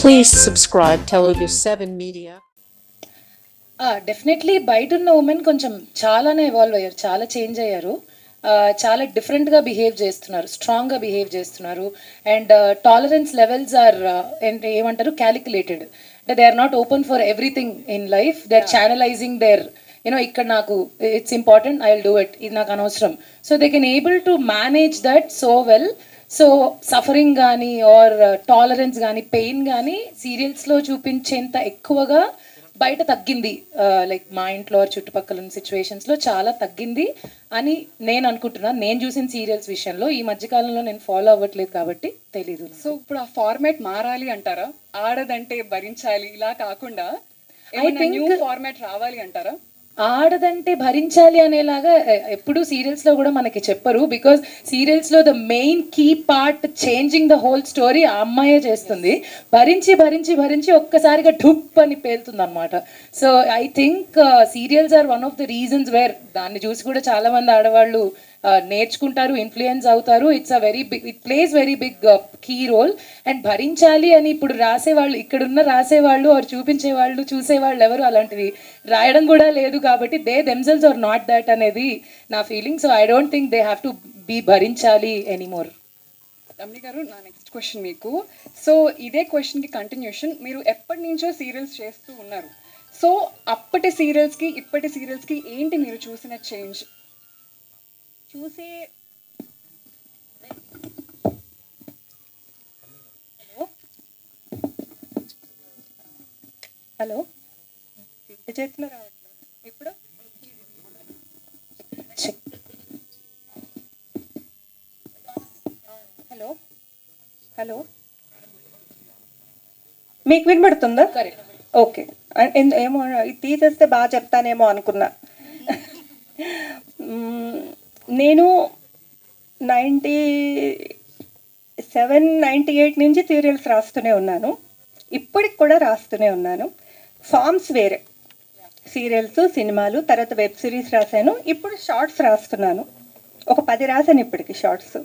Please subscribe Telugu 7 Media. Definitely బయట ఉన్న women కొంచెం చాలానే ఎవాల్వ్ అయ్యారు, చాలా చేంజ్ అయ్యారు, చాలా డిఫరెంట్గా బిహేవ్ చేస్తున్నారు, స్ట్రాంగ్గా బిహేవ్ చేస్తున్నారు. అండ్ టాలరెన్స్ లెవెల్స్ ఆర్ ఏమంటారు క్యాలిక్యులేటెడ్. అంటే they are not open for everything in life, they are channelizing their ఇక్కడ నాకు it's important, I will do it, ఇది నాకు అనవసరం. So they can able to manage that so well. So suffering కానీ or tolerance కానీ pain కానీ సీరియల్స్లో చూపించేంత ఎక్కువగా బయట తగ్గింది. లైక్ మా ఇంట్లో చుట్టుపక్కల ఉన్న సిచ్యువేషన్స్లో చాలా తగ్గింది అని నేను అనుకుంటున్నాను. నేను చూసిన సీరియల్స్ విషయంలో ఈ మధ్యకాలంలో నేను ఫాలో అవ్వట్లేదు కాబట్టి తెలీదు. సో ఇప్పుడు ఆ ఫార్మాట్ మారాలి అంటారా? ఆడదంటే భరించాలి ఇలా కాకుండా న్యూ ఫార్మాట్ రావాలి అంటారా? ఆడదంటే భరించాలి అనేలాగా ఎప్పుడు సీరియల్స్లో కూడా మనకి చెప్పరు. బికాజ్ సీరియల్స్లో the main key part changing the whole story ఆ అమ్మాయే చేస్తుంది. భరించి భరించి భరించి ఒక్కసారిగా ఢుప్ అని పేలుతుంది అనమాట. So I think serials are one of the reasons where దాన్ని చూసి కూడా చాలామంది ఆడవాళ్ళు నేర్చుకుంటారు, ఇన్ఫ్లుయెన్స్ అవుతారు. It's a very big, it plays very big key role. And భరించాలి అని ఇప్పుడు రాసేవాళ్ళు, ఇక్కడున్న రాసేవాళ్ళు ఆర్ చూపించేవాళ్ళు చూసేవాళ్ళు ఎవరు అలాంటివి రాయడం కూడా లేదు కాబట్టి they themselves are not that అనేది నా feeling. So I don't think they have to be భరించాలి ఎనీమోర్. రమణి గారు, నా నెక్స్ట్ క్వశ్చన్ మీకు. సో ఇదే క్వశ్చన్కి కంటిన్యూషన్. మీరు ఎప్పటి నుంచో సీరియల్స్ చేస్తూ ఉన్నారు. సో అప్పటి సీరియల్స్కి ఇప్పటి సీరియల్స్కి ఏంటి మీరు చూసిన చేంజ్? చూసే హలో ఇంటి చేతిలో రావట్లేదు ఇప్పుడు. హలో హలో మీకు వినబడుతుందా? Correct, okay. ఏమో ఇది తీసేస్తే బాగా చెప్తానేమో అనుకున్నా. నేను 97, 98 నుంచి సీరియల్స్ రాస్తూనే ఉన్నాను, ఇప్పటికి కూడా రాస్తూనే ఉన్నాను. ఫామ్స్ వేరే, సీరియల్స్, సినిమాలు, తర్వాత వెబ్ సిరీస్ రాశాను, ఇప్పుడు షార్ట్స్ రాస్తున్నాను. ఒక 10 రాశాను ఇప్పటికి షార్ట్స్.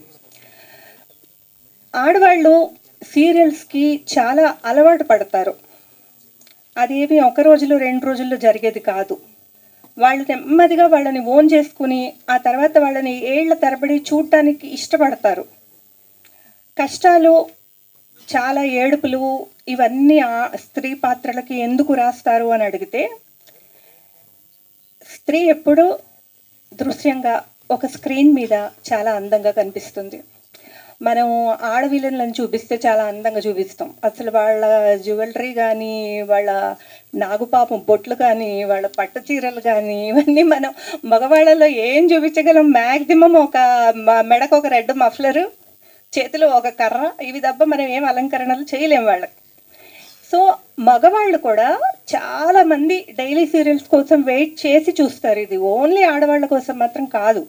ఆడవాళ్ళు సీరియల్స్కి చాలా అలవాటు పడతారు. అదేమి ఒక రోజులో 2 రోజుల్లో జరిగేది కాదు. వాళ్ళు నెమ్మదిగా వాళ్ళని ఓన్ చేసుకుని ఆ తర్వాత వాళ్ళని ఏళ్ల తరబడి చూడటానికి ఇష్టపడతారు. కష్టాలు, చాలా ఏడుపులు, ఇవన్నీ స్త్రీ పాత్రలకి ఎందుకు రాస్తారు అని అడిగితే, స్త్రీ ఎప్పుడూ దృశ్యంగా ఒక స్క్రీన్ మీద చాలా అందంగా కనిపిస్తుంది. మనం ఆడవిలన్లను చూపిస్తే చాలా అందంగా చూపిస్తాం. అసలు వాళ్ళ జ్యువెలరీ కానీ, వాళ్ళ నాగుపాపం బొట్లు కానీ, వాళ్ళ పట్టు చీరలు కానీ, ఇవన్నీ మనం మగవాళ్ళలో ఏం చూపించగలం? మ్యాక్సిమం ఒక మెడకు ఒక రెడ్ మఫ్లరు, చేతిలో ఒక కర్ర, ఇవి తప్ప మనం ఏం అలంకరణలు చేయలేం వాళ్ళకి. సో మగవాళ్ళు కూడా చాలామంది డైలీ సీరియల్స్ కోసం వెయిట్ చేసి చూస్తారు. ఇది ఓన్లీ ఆడవాళ్ళ కోసం మాత్రం కాదు.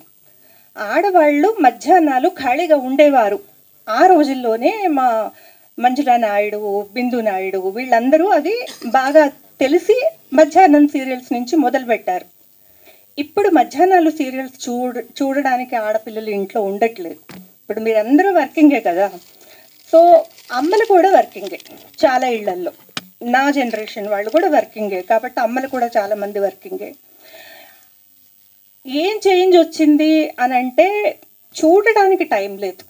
ఆడవాళ్ళు మధ్యాహ్నాలు ఖాళీగా ఉండేవారు. ఆ రోజుల్లోనే మా మంజులా నాయుడు, బిందు నాయుడు వీళ్ళందరూ అది బాగా తెలిసి మధ్యాహ్నం సీరియల్స్ నుంచి మొదలుపెట్టారు. ఇప్పుడు మధ్యాహ్నాలు సీరియల్స్ చూడడానికి ఆడపిల్లలు ఇంట్లో ఉండట్లేదు. ఇప్పుడు మీరందరూ వర్కింగే కదా. సో అమ్మలు కూడా వర్కింగే చాలా ఇళ్లల్లో. నా జనరేషన్ వాళ్ళు కూడా వర్కింగే కాబట్టి అమ్మలు కూడా చాలామంది వర్కింగే. ఏం చేంజ్ వచ్చింది అని అంటే, చూడడానికి టైం లేదు,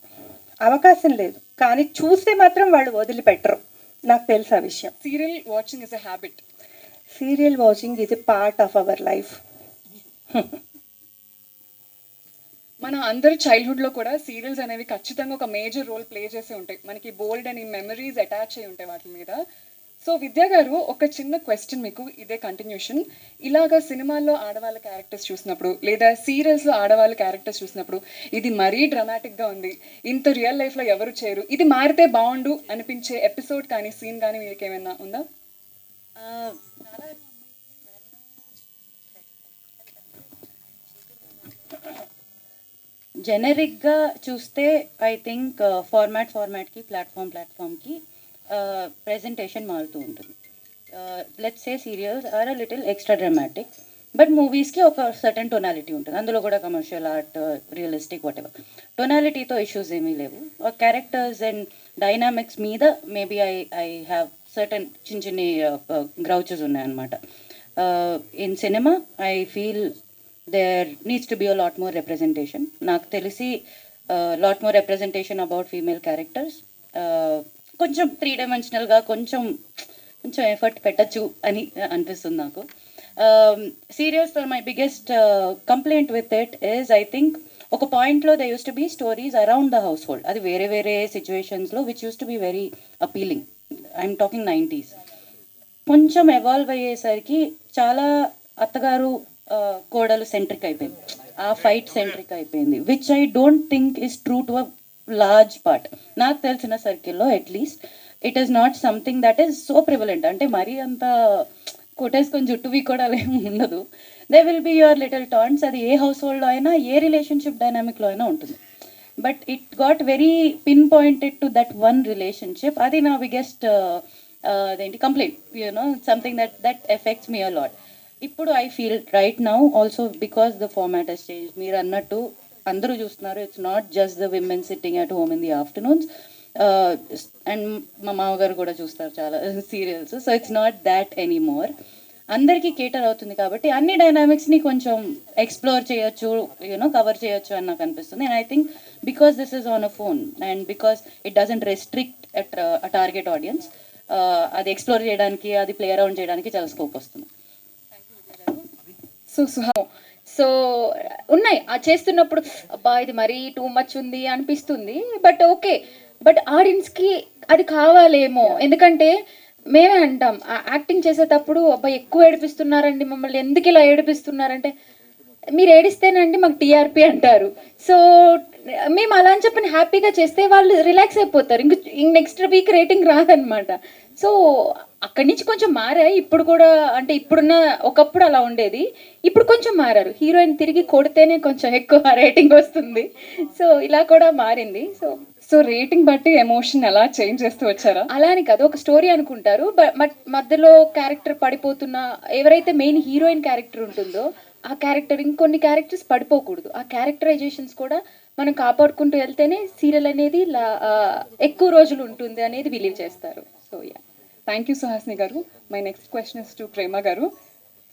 అవకాశం లేదు, కానీ చూస్తే మాత్రం వాళ్ళు వదిలిపెట్టరు. నాకు తెలుసు ఆ విషయం. Serial watching is a habit. Serial watching is a part of our life. మన అందరి చైల్డ్హుడ్లో కూడా సీరియల్స్ అనేవి ఖచ్చితంగా ఒక మేజర్ రోల్ ప్లే చేసి ఉంటాయి. మనకి బోల్డ్ అని మెమరీస్ అటాచ్ అయి ఉంటాయి వాటి మీద. సో విద్యా గారు, ఒక చిన్న క్వశ్చన్ మీకు, ఇదే కంటిన్యూషన్. ఇలాగా సినిమాల్లో ఆడవాళ్ళ క్యారెక్టర్స్ చూసినప్పుడు లేదా సీరియల్స్లో ఆడవాళ్ళ క్యారెక్టర్స్ చూసినప్పుడు ఇది మరీ డ్రామాటిక్గా ఉంది, ఇంత రియల్ లైఫ్లో ఎవరు చేయరు, ఇది మారితే బాగుండు అనిపించే ఎపిసోడ్ కానీ సీన్ కానీ మీకు ఏమైనా ఉందా? జెనరిక్గా చూస్తే ఐ థింక్ ఫార్మాట్కి ప్లాట్ఫామ్కి ప్రెజెంటేషన్ మారుతూ ఉంటుంది. Let's say serials are a little extra dramatic, but మూవీస్కి ఒక సర్టన్ టొనాలిటీ ఉంటుంది. అందులో కూడా commercial art, realistic, whatever, టొనాలిటీతో ఇష్యూస్ ఏమీ లేవు. క్యారెక్టర్స్ అండ్ డైనామిక్స్ మీద మేబీ ఐ హ్యావ్ సర్టన్ చిన్న చిన్ని గ్రౌచెస్ ఉన్నాయన్నమాట. In cinema I feel there needs to be a lot more representation. నాకు తెలిసి lot more representation about female characters. కొంచెం 3 డైమెన్షనల్గా కొంచెం కొంచెం ఎఫర్ట్ పెట్టచ్చు అని అనిపిస్తుంది నాకు. సీరియల్స్లో my biggest complaint with it is I think ఒక పాయింట్లో they used to be stories around the household, అది వేరే వేరే సిచ్యువేషన్స్లో which used to be very appealing. I'm talking 90s. కొంచెం ఎవాల్వ్ అయ్యేసరికి చాలా అత్తగారు కోడలు సెంట్రిక్ అయిపోయింది, ఆ ఫైట్ సెంట్రిక్ అయిపోయింది, which I don't think is true to a large part. నాకు తెలిసిన సర్కిల్లో at least it is not something that is so prevalent. అంటే మరీ అంత కొట్టేసుకొని జుట్టువి కూడా ఏమి ఉండదు. They will be your little tans. అది ఏ హౌస్ హోల్డ్లో అయినా ఏ రిలేషన్షిప్ డైనామిక్లో అయినా ఉంటుంది. But it got very pinpointed to that one relationship. అది నా బిగ్గెస్ట్ అదేంటి complaint, you know something that affects me a lot. ఇప్పుడు I feel right now also because the format has change. మీరు అన్నట్టు అందరూ చూస్తున్నారు, it's not just the women sitting at home in the afternoons. And మా మామగారు కూడా చూస్తారు చాలా సీరియల్స్. So it's not that anymore. అందరికీ కేటర్ అవుతుంది కాబట్టి అన్ని డైనామిక్స్ని కొంచెం ఎక్స్ప్లోర్ చేయొచ్చు, యూనో కవర్ చేయొచ్చు అని నాకు అనిపిస్తుంది. And I think because this is on a phone and because it doesn't restrict a target audience, అది ఎక్స్ప్లోర్ చేయడానికి, అది ప్లే అరౌండ్ చేయడానికి చాలా స్కోప్ వస్తుంది. సో ఉన్నాయి ఆ చేస్తున్నప్పుడు అబ్బా ఇది మరీ టూ మచ్ ఉంది అనిపిస్తుంది. బట్ ఓకే, బట్ ఆడియన్స్కి అది కావాలేమో. ఎందుకంటే మేమే అంటాం యాక్టింగ్ చేసేటప్పుడు అబ్బా ఎక్కువ ఏడిపిస్తున్నారండి మమ్మల్ని, ఎందుకు ఇలా ఏడిపిస్తున్నారంటే మీరు ఏడిస్తేనండి మాకు టీఆర్పీ అంటారు. సో మేము అలా అని చెప్పని హ్యాపీగా చేస్తే వాళ్ళు రిలాక్స్ అయిపోతారు, ఇంక నెక్స్ట్ వీక్ రేటింగ్ రాదనమాట. సో అక్కడి నుంచి కొంచెం మారాయి ఇప్పుడు కూడా. అంటే ఇప్పుడున్న ఒకప్పుడు అలా ఉండేది, ఇప్పుడు కొంచెం మారారు. హీరోయిన్ తిరిగి కొడితేనే కొంచెం ఎక్కువ రేటింగ్ వస్తుంది. సో ఇలా కూడా మారింది. సో రేటింగ్ బట్టి ఎమోషన్ ఎలా చేంజ్ చేస్తూ వచ్చారా? అలా అని కాదు, ఒక స్టోరీ అనుకుంటారు, మధ్యలో క్యారెక్టర్ పడిపోతున్న ఎవరైతే మెయిన్ హీరోయిన్ క్యారెక్టర్ ఉంటుందో ఆ క్యారెక్టర్ ఇంకొన్ని క్యారెక్టర్స్ పడిపోకూడదు. ఆ క్యారెక్టరైజేషన్స్ కూడా మనం కాపాడుకుంటూ వెళ్తేనే సీరియల్ అనేది ఎక్కువ రోజులు ఉంటుంది అనేది బిలీవ్ చేస్తారు. So yeah, thank you Suhasini garu. My next question is to Prema garu.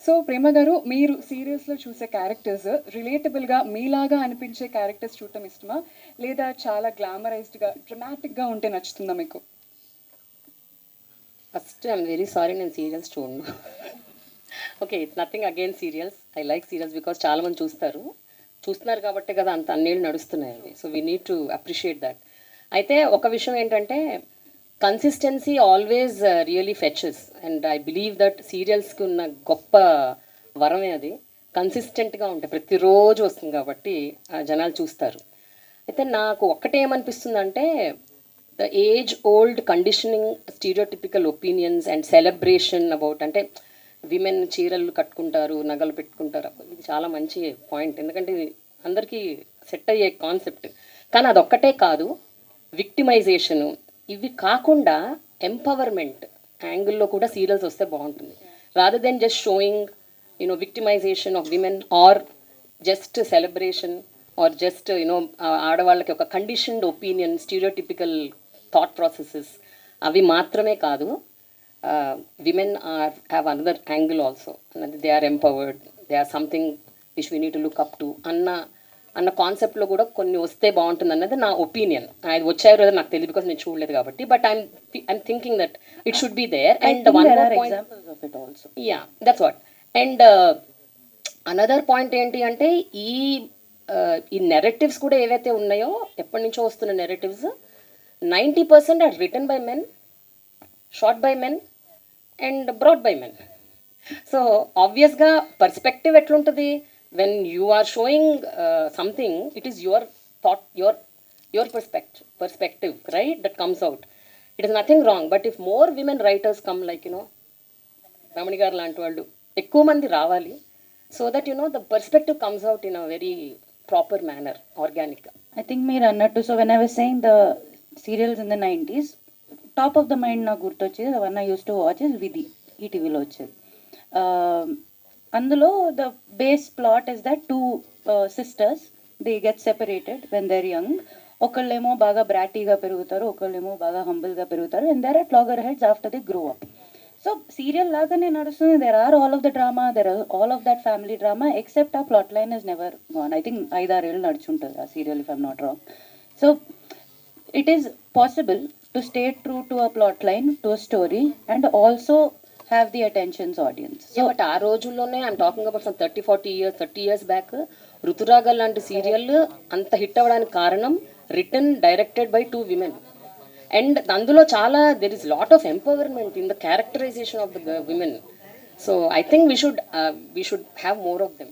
So ప్రేమ గారు, మీరు సీరియల్స్లో చూసే క్యారెక్టర్స్ రిలేటబుల్గా మీలాగా అనిపించే క్యారెక్టర్స్ చూడటం ఇష్టమా, లేదా చాలా గ్లామరైజ్డ్గా డ్రమాటిక్గా ఉంటే నచ్చుతుందా మీకు? ఫస్ట్ ఐఎమ్ వెరీ సారీ, నేను సీరియల్స్ చూడను. Okay, it's nothing again serials. I like serials because చాలామంది చూస్తున్నారు కాబట్టే కదా అంత అన్నేళ్ళు నడుస్తున్నాయి అవి. So we need to appreciate that. అయితే ఒక విషయం ఏంటంటే consistency always really fetches, and I believe that సీరియల్స్కి ఉన్న గొప్ప వరమే అది. కన్సిస్టెంట్గా ఉంటాయి, ప్రతిరోజు వస్తుంది కాబట్టి జనాలు చూస్తారు. అయితే నాకు ఒక్కటేమనిపిస్తుందంటే the age old conditioning, stereotypical opinions and celebration about, అంటే విమెన్ చీరలు కట్టుకుంటారు, నగలు పెట్టుకుంటారు, ఇది చాలా మంచి పాయింట్. ఎందుకంటే ఇది అందరికీ సెట్ అయ్యే కాన్సెప్ట్. కానీ అదొక్కటే కాదు, విక్టిమైజేషను, ఇవి కాకుండా ఎంపవర్మెంట్ యాంగిల్లో కూడా సీరియల్స్ వస్తే బాగుంటుంది. Rather than just showing victimization of women or just celebration or just ఆడవాళ్ళకి ఒక conditioned opinion, stereotypical thought processes అవి మాత్రమే కాదు. Women have another angle also, అన్నది they are empowered, they are something which we need to look up to అన్న కాన్సెప్ట్లో కూడా కొన్ని వస్తే బాగుంటుంది అన్నది నా ఒపీనియన్. అది వచ్చాయో లేదో నాకు తెలియదు బికాస్ నేను చూడలేదు కాబట్టి, but I'm thinking that it should be there. And one more point, yeah that's what. And another point ఏంటి అంటే ఈ నెరేటివ్స్ కూడా ఏవైతే ఉన్నాయో, ఎప్పటి నుంచో వస్తున్న narratives 90% are written by men, shot by men and broad by men. So ఆబ్వియస్గా పర్స్పెక్టివ్ ఎట్లుంటుంది, when you are showing something, it is your thought, your perspective, right, that comes out. It is nothing wrong, but if more women writers come, like Ramani garu lanti vallu ekku mandi ravali, so that the perspective comes out in a very proper manner, organic. I think meer annattu, so when I was saying the serials in the 90s, top of the mind na gurtochedi, the one I used to watch is Vidhi, ETV lo vachedi. అందులో the base plot is that two sisters, they get separated when they are young. ఒకళ్ళేమో బాగా బ్రాటీగా పెరుగుతారు, ఒకళ్ళేమో బాగా హంబుల్గా పెరుగుతారు, and there are loggerheads after the grow up. So serial లాగానే నడుస్తుంది. There are all of the drama, there are all of that family drama, except ఆ plot line is never gone. I think 5-6 ఏళ్ళు నడుచుంటుంది ఆ serial, if I'm not wrong. So it is possible to stay true to a plot line, to a story, and also have the attention's audience. So but ఆ రోజుల్లోనే I'm talking about some 30 years back Ruturagal లాంటి serial అంత hit అవ్వడానికి కారణం written directed by 2 women. And అందులో చాలా there is lot of empowerment in the characterization of the women. So I think we should have more of them.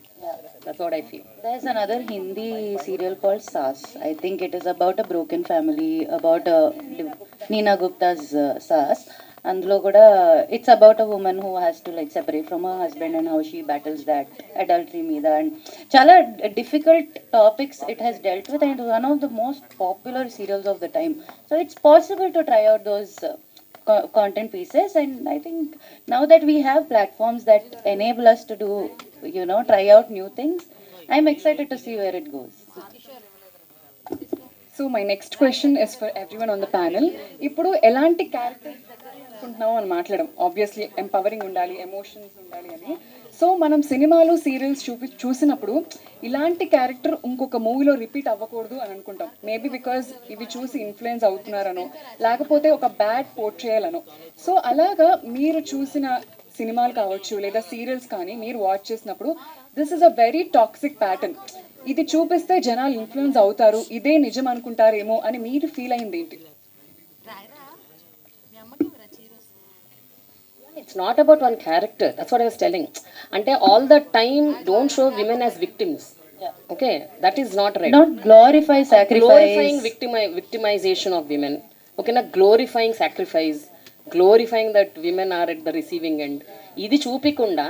That's what I feel. There's another Hindi serial called Saas. I think it is about a broken family, about Neena Gupta's Saas. అందులో కూడా it's about a women who has to like separate from her husband and how she battles that adultery మీద, and చాలా difficult topics it has dealt with, and one of the most popular serials of the time. So it's possible to try out those content pieces, and I think now that we have platforms that enable us to do, try out new things, I'm excited to see where it goes. So my next question is for everyone on the panel. ఇప్పుడు ఎలాంటి characters అనుకుంటున్నావు అని మాట్లాడడం, obviously empowering ఉండాలి, emotions ఉండాలి అని. So మనం సినిమాలు సీరియల్స్ చూసినప్పుడు ఇలాంటి క్యారెక్టర్ ఇంకొక మూవీలో రిపీట్ అవ్వకూడదు అని అనుకుంటాం. మేబీ బికాజ్ ఇవి చూసి ఇన్ఫ్లుయెన్స్ అవుతున్నారనో, లేకపోతే ఒక బ్యాడ్ పోర్ట్రేయలనో. సో అలాగా మీరు చూసిన సినిమాలు కావచ్చు లేదా సీరియల్స్ కానీ మీరు వాచ్ చేసినప్పుడు this is a very toxic pattern, ఇది చూపిస్తే జనాలు ఇన్ఫ్లుయెన్స్ అవుతారు, ఇదే నిజం అనుకుంటారేమో అని మీరు ఫీల్ అయింది ఏంటి? It's not about one character. That's what I was telling. Ante all the time don't show women as victims. Okay, that is not right. Not glorify sacrifice. Glorifying victimization of women. Okay, na glorifying sacrifice, glorifying that women are at the receiving end. Idi చూపికుండా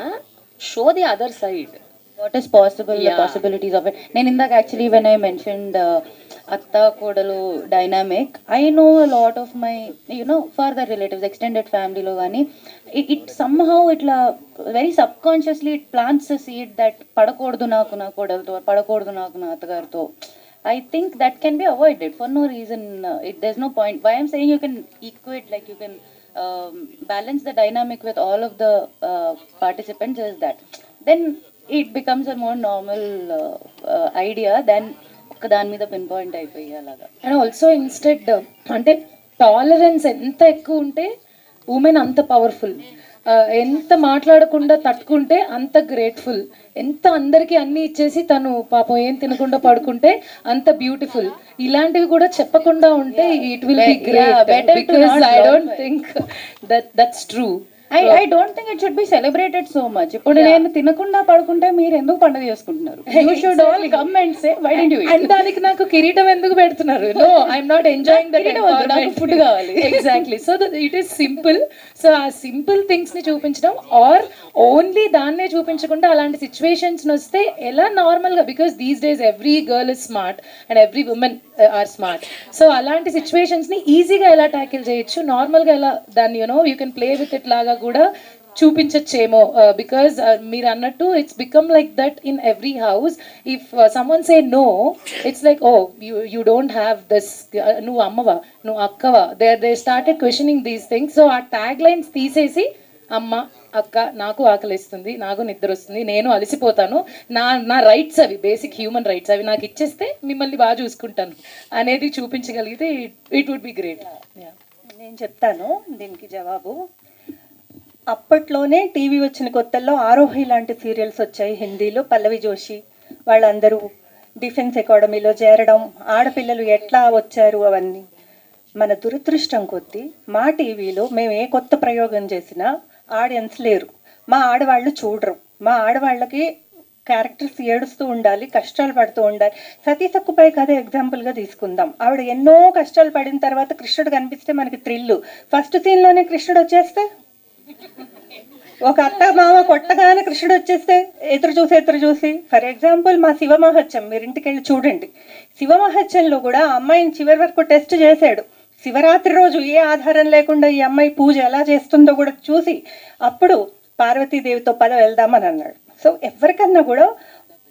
show the other side. What is possible, the possibilities of it. నేను ఇందాక actually when I mentioned అత్త కోడలు dynamic, I know a lot of my further relatives extended ఫ్యామిలీలో కానీ it somehow ఇట్లా very sub consciously it plants a seed that పడకూడదు నాకు నా కోడలతో, పడకూడదు నాకు నా అత్తగారితో. I think that can be avoided for no reason. There's no point. Why I'm saying you can equate, like you can balance the dynamic with all of the participants is that then it becomes a more normal idea than దాని మీద pin point అయిపోయి అలాగా. And also instead అంటే tolerance ఎంత ఎక్కువ ఉంటే women అంత powerful, ఎంత మాట్లాడకుండా తట్టుకుంటే అంత గ్రేట్ఫుల్, ఎంత అందరికీ అన్ని ఇచ్చేసి తను పాపం ఏం తినకుండా పడుకుంటే అంత బ్యూటిఫుల్. ఇలాంటివి కూడా చెప్పకుండా ఉంటే it will be great, because I don't think that's true. I don't think it should be celebrated so much. ఇప్పుడు నేను తినకుండా పడుకుంటే మీరు ఎందుకు పండుగ చేసుకుంటున్నారు? You should all come and say why didn't you eat? And దానికి నాకు కిరీటం ఎందుకు పెడుతున్నారు? No, I'm not enjoying that. నాకు ఫుడ్ కావాలి. Exactly. So it is simple. So ఆ సింపుల్ థింగ్స్ ని చూపించడం, ఆర్ ఓన్లీ దాన్నే చూపించకుండా అలాంటి సిచ్యువేషన్స్ వస్తే ఎలా నార్మల్ గా, because these days every girl is smart and every women are smart. So అలాంటి సిచ్యువేషన్స్ ని ఈజీగా ఎలా ట్యాకిల్ చేయొచ్చు, నార్మల్ గా ఎలా దాన్ని you can play with it లాగా కూడా చూపించచ్చేమో. బికాజ్ మీరు అన్నట్టు it's become like that in every house. If someone say no, it's like oh you don't have this, నువ్వు అమ్మవా, నువ్వు అక్కవా, they started questioning these things. So ఆ ట్యాగ్ లైన్స్ తీసేసి అమ్మ, అక్క, నాకు ఆకలిస్తుంది, నాకు నిద్ర వస్తుంది, నేను అలసిపోతాను, నా రైట్స్ అవి, బేసిక్ హ్యూమన్ రైట్స్ అవి నాకు ఇచ్చేస్తే మిమ్మల్ని బాగా చూసుకుంటాను అనేది చూపించగలిగితే ఇట్ వుడ్ బి గ్రేట్. నేను చెప్తాను దీనికి జవాబు. అప్పట్లోనే టీవీ వచ్చిన కొత్తల్లో ఆరోహి లాంటి సీరియల్స్ వచ్చాయి హిందీలో. పల్లవి జోషి వాళ్ళందరూ డిఫెన్స్ అకాడమీలో చేరడం, ఆడపిల్లలు ఎట్లా వచ్చారు అవన్నీ. మన దురదృష్టం కొద్దీ మా టీవీలో మేము ఏ కొత్త ప్రయోగం చేసినా ఆడియన్స్ లేరు, మా ఆడవాళ్ళు చూడరు. మా ఆడవాళ్ళకి క్యారెక్టర్స్ ఏడుస్తూ ఉండాలి, కష్టాలు పడుతూ ఉండాలి. సతీ సక్కుపై కథ ఎగ్జాంపుల్గా తీసుకుందాం. ఆవిడ ఎన్నో కష్టాలు పడిన తర్వాత కృష్ణుడు కనిపిస్తే మనకి థ్రిల్లు. ఫస్ట్ సీన్లోనే కృష్ణుడు వచ్చేస్తే, ఒక అత్త మామ కొట్టగానే కృష్ణుడు వచ్చేస్తే ఎదురు చూసి ఫర్ ఎగ్జాంపుల్ మా శివమహత్యం మీరు ఇంటికి వెళ్ళి చూడండి. శివమహత్యంలో కూడా ఆ అమ్మాయిని చివరి వరకు టెస్ట్ చేశాడు. శివరాత్రి రోజు ఏ ఆధారం లేకుండా ఈ అమ్మాయి పూజ ఎలా చేస్తుందో కూడా చూసి అప్పుడు పార్వతీదేవితో పద వెళ్దామని అన్నాడు. సో ఎవరికన్నా కూడా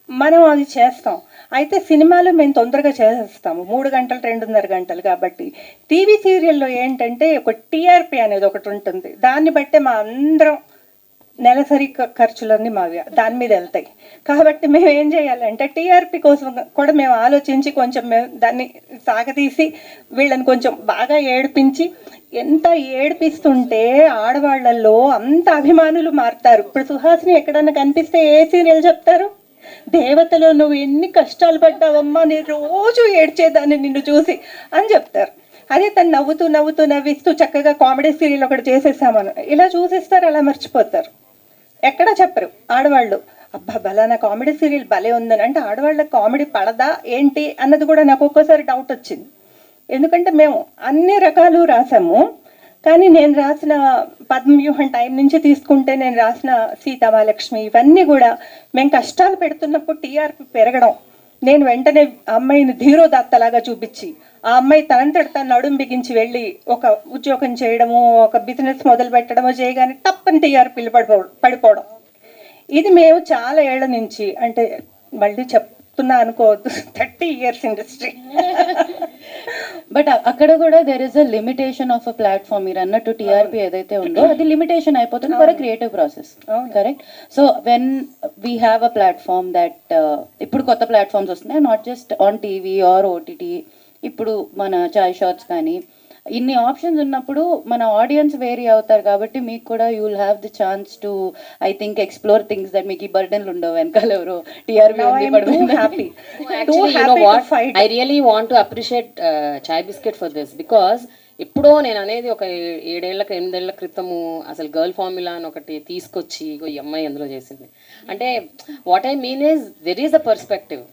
మనం అది చేస్తాం. అయితే సినిమాలు మేము తొందరగా చేసేస్తాము, 3 గంటలు 2.5 గంటలు. కాబట్టి టీవీ సీరియల్లో ఏంటంటే ఒక టీఆర్పీ అనేది ఒకటి ఉంటుంది, దాన్ని బట్టే మా అందరం నెలసరి ఖర్చులన్నీ మావి దాని మీద వెళ్తాయి. కాబట్టి మేము ఏం చేయాలంటే టీఆర్పీ కోసం కూడా మేము ఆలోచించి కొంచెం మేము దాన్ని సాగతీసి వీళ్ళని కొంచెం బాగా ఏడిపించి, ఎంత ఏడిపిస్తుంటే ఆడవాళ్ళల్లో అంత అభిమానులు మారుతారు. ఇప్పుడు సుహాసిని ఎక్కడన్నా కనిపిస్తే ఏ సీరియల్ చెప్తారు, దేవతలో నువ్వు ఎన్ని కష్టాలు పడ్డావమ్మా, నేను రోజు ఏడ్చేదాన్ని నిన్ను చూసి అని చెప్తారు. అదే తను నవ్వుతూ నవ్వుతూ నవ్విస్తూ చక్కగా కామెడీ సీరియల్ ఒకటి చేసేసామని ఇలా చూసేస్తారు, అలా మర్చిపోతారు. ఎక్కడా చెప్పరు ఆడవాళ్ళు, అబ్బా బలానా కామెడీ సీరియల్ భలే ఉందని. అంటే ఆడవాళ్ళకి కామెడీ పడదా ఏంటి అన్నది కూడా నాకు ఒక్కోసారి డౌట్ వచ్చింది. ఎందుకంటే మేము అన్ని రకాలు రాసాము, కానీ నేను రాసిన పద్మవ్యూహం టైం నుంచి తీసుకుంటే నేను రాసిన సీతామహాలక్ష్మి ఇవన్నీ కూడా మేము కష్టాలు పెడుతున్నప్పుడు టీఆర్పీ పెరగడం, నేను వెంటనే అమ్మాయిని ధీరోదాత్తలాగా చూపించి ఆ అమ్మాయి తనంతట తను నడుం బిగించి వెళ్ళి ఒక ఉద్యోగం చేయడము, ఒక బిజినెస్ మొదలు పెట్టడమో చేయగానే తప్పని టీఆర్పీలు పడిపోవడం. ఇది మేము చాలా ఏళ్ల నుంచి, అంటే మళ్ళీ చెప్తున్నా అనుకోవద్దు, 30 years ఇండస్ట్రీ. బట్ అక్కడ కూడా there is a limitation of a platform. మీరు అన్నట్టు టీఆర్పీ ఏదైతే ఉందో అది లిమిటేషన్ అయిపోతుంది for a creative process, correct? So when we have a platform that ఇప్పుడు కొత్త ప్లాట్ఫామ్స్ వస్తున్నాయి, not just on TV or OTT, ఇప్పుడు మన చాయ్ షాట్స్ కానీ ఇన్ని ఆప్షన్స్ ఉన్నప్పుడు మన ఆడియన్స్ వేరీ అవుతారు. కాబట్టి మీకు కూడా you will have the chance to I think explore things that మీకు ఈ బర్డెన్లు ఉండవు వెనకాల ఎవరు TRP Actually, you know what? I really want to appreciate Chai Biscuit for this because ఎప్పుడో నేను అనేది ఒక 7 ఏళ్ల క్రితము అసలు గర్ల్ ఫార్ములా అని ఒకటి తీసుకొచ్చి ఈ అమ్మాయి అందులో చేసింది. అంటే what I mean is there is a perspective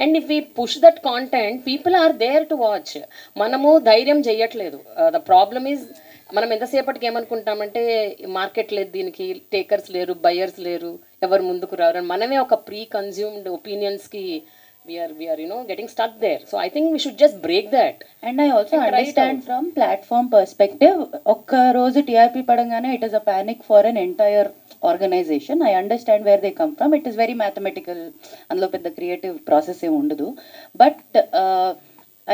and if we push that content people are there to watch. మనము ధైర్యం చెయ్యట్లేదు. ద ప్రాబ్లమ్ ఈజ్ మనం ఎంతసేపటికి ఏమనుకుంటామంటే మార్కెట్ లేదు, దీనికి టేకర్స్ లేరు, బయర్స్ లేరు, ఎవరు ముందుకు రారు అని మనమే ఒక ప్రీ కన్జ్యూమ్డ్ ఒపీనియన్స్కి we are getting stuck there. So I think we should just break that. And I also understand from platform perspective, ఒక్క రోజు టీఆర్పీ పడంగానే it is a panic for an entire organization. I understand where they come from. It is very mathematical. అందులో పెద్ద creative process ఏమి ఉండదు. But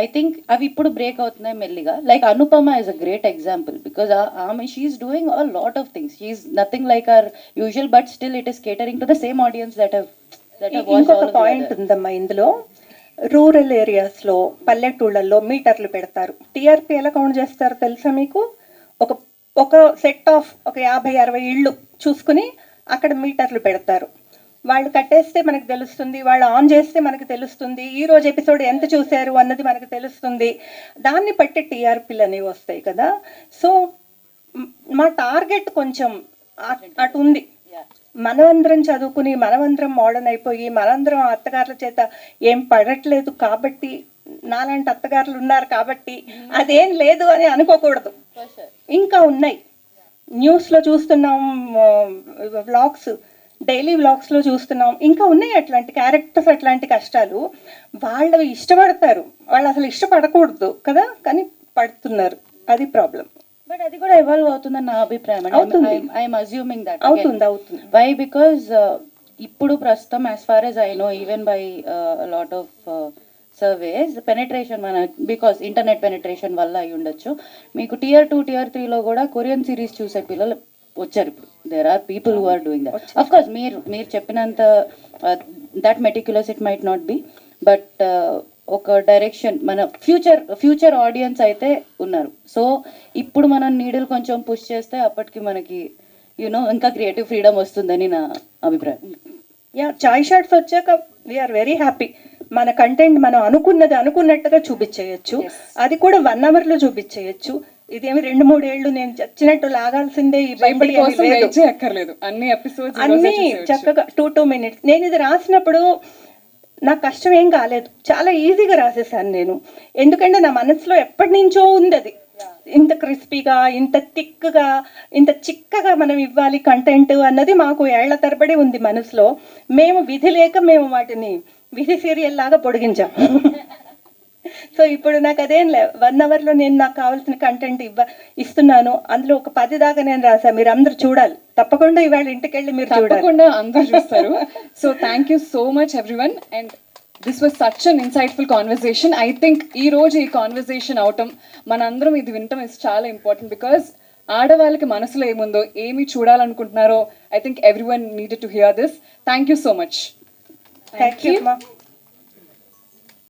I think అవి ఇప్పుడు break అవుతున్నాయి మెల్లిగా. Like Anupama is a great example because ఆమె she's doing a lot of things. She's nothing like our usual, but still it is catering to the same audience that ఇంకొక point ఉందమ్మా ఇందులో, rural ఏరియాస్లో పల్లెటూళ్ళల్లో మీటర్లు పెడతారు. టీఆర్పీ ఎలా కౌంట్ చేస్తారు తెలుసా మీకు? ఒక సెట్ ఆఫ్ ఒక 50-60 ఇళ్ళు చూసుకుని అక్కడ మీటర్లు పెడతారు. వాళ్ళు కట్టేస్తే మనకు తెలుస్తుంది, వాళ్ళు ఆన్ చేస్తే మనకు తెలుస్తుంది, ఈ రోజు ఎపిసోడ్ ఎంత చూశారు అన్నది మనకు తెలుస్తుంది. దాన్ని బట్టి టీఆర్పీలు అనేవి వస్తాయి కదా. సో మా టార్గెట్ కొంచెం అటు ఉంది. మనమందరం చదువుకుని మనమందరం మోడర్న్ అయిపోయి మనందరం అత్తగారుల చేత ఏం పడట్లేదు కాబట్టి, నాలాంటి అత్తగారులు ఉన్నారు కాబట్టి అదేం లేదు అని అనుకోకూడదు. ఇంకా ఉన్నాయి, న్యూస్లో చూస్తున్నాం, వ్లాగ్స్, డైలీ వ్లాగ్స్లో చూస్తున్నాం, ఇంకా ఉన్నాయి అట్లాంటి క్యారెక్టర్స్, అట్లాంటి కష్టాలు. వాళ్ళు ఇష్టపడతారు, వాళ్ళు అసలు ఇష్టపడకూడదు కదా, కానీ పడుతున్నారు, అది ప్రాబ్లం. బట్ అది కూడా ఎవాల్వ్ అవుతుందని నా అభిప్రాయం. ఐఎమ్ అజ్యూమింగ్ దట్ అవుతుంది. వై? బికాజ్ ఇప్పుడు ప్రస్తుతం as far as I know, even by lot of surveys, penetration మన బికాస్ ఇంటర్నెట్ పెనిట్రేషన్ వల్ల అయి ఉండొచ్చు, మీకు Tier 2 Tier 3లో కూడా కొరియన్ సిరీస్ చూసే పిల్లలు వచ్చారు ఇప్పుడు. There are people who are doing that. Of course మీరు చెప్పినంత that meticulous it might not be, but ఒక డైరెక్షన్ మన ఫ్యూచర్ ఆడియన్స్ అయితే ఉన్నారు. సో ఇప్పుడు మనం నీడిల్ కొంచెం పుష్ చేస్తే అప్పటికి మనకి ఇంకా క్రియేటివ్ ఫ్రీడమ్ వస్తుందని నా అభిప్రాయం. చాయ్ షాట్స్ వచ్చాక వీఆర్ వెరీ హ్యాపీ. మన కంటెంట్ మనం అనుకున్నట్టుగా చూపించేయచ్చు. అది కూడా 1 hourలో చూపించేయచ్చు. ఇదేమి 2-3 ఏళ్ళు నేను చచ్చినట్టు లాగాల్సిందే ఈ బైబిల్ అక్కర్లేదు. అన్ని చక్కగా 2 minutes. నేను ఇది రాసినప్పుడు నాకు కష్టం ఏం కాలేదు, చాలా ఈజీగా రాసేసాను నేను. ఎందుకంటే నా మనసులో ఎప్పటి నుంచో ఉంది అది. ఇంత క్రిస్పీగా, ఇంత థిక్గా, ఇంత చిక్కగా మనం ఇవ్వాలి కంటెంట్ అన్నది మాకు ఏళ్ల తరబడి ఉంది మనసులో. మేము విధి లేక మేము వాటిని విధి సీరియల్ లాగా పొడిగించాం. సో ఇప్పుడు నాకు అదేం లే, 1 hourలో నేను నాకు కావాల్సిన కంటెంట్ ఇస్తున్నాను. అందులో ఒక 10 దాకా నేను రాసా. మీరు అందరూ చూడాలి తప్పకుండా. ఇవాళ ఇంటికి వెళ్ళి మీరు తప్పకుండా అందరూ చూస్తారు. So thank you so much everyone. And this was such an insightful conversation. I think ఈ రోజు ఈ కాన్వర్సేషన్ అవటం, మనందరం ఇది వినటం ఇస్ చాలా ఇంపార్టెంట్. బికాజ్ ఆడవాళ్ళకి మనసులో ఏముందో, ఏమి చూడాలనుకుంటున్నారో, I think everyone needed to hear this. Thank you so much. Thank you అమ్మా.